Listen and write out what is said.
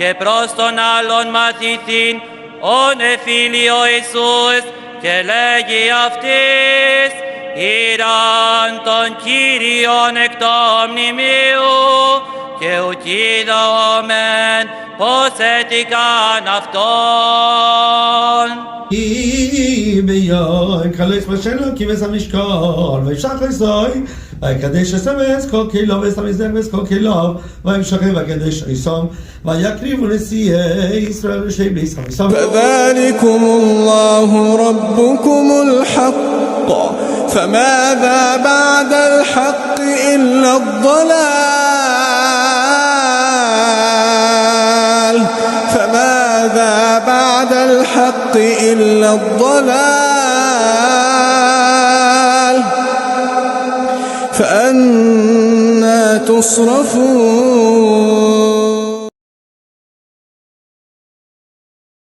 και προς τον άλλον μαθητήν, ον εφήλιο Ιησούς, και λέγει αυτής, ήραν τον Κύριον εκ το μνημείου, και ουκ είδομεν πως έτικαν αυτόν. ביום קלש בשלו כי בס המשקול ויפשח יסוי ויקדש אסמס כל קהילו וסמזדך כל קהילו וימשכם ויקדש איסום ויקריבו נשיאי ישראל ושי בלי סמיסום فذلكم الله ربكم الحق فماذا بعد الحق إلا الضلال فماذا بعد الحق إلا الضلال فأنى تصرفون